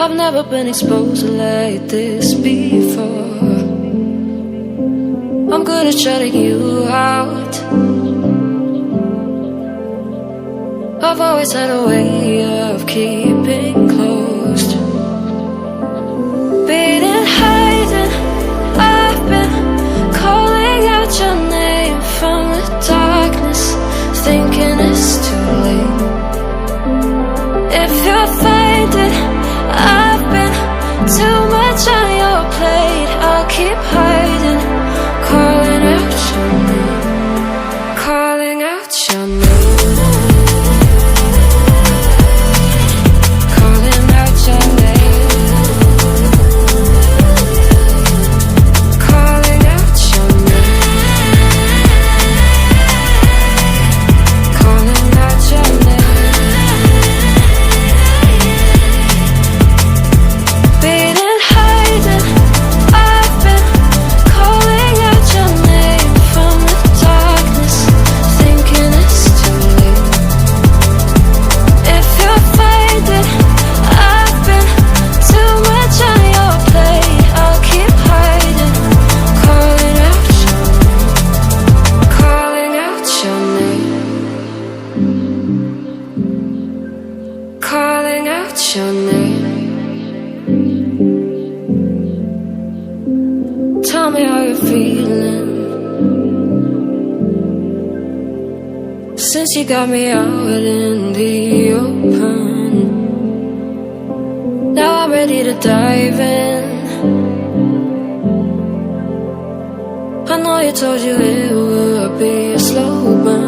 I've never been exposed like this before. I'm good at shutting you out. I've always had a way of keeping closed. Beating, hiding, I've been calling out your name from the darkness, thinking it's too late. If you're finding I've been too much on your plate, I'll keep hiding, calling out your name, calling out your name. Calling out your name. Tell me how you're feeling since you got me out in the open. Now I'm ready to dive in. I know you told you it would be a slow burn.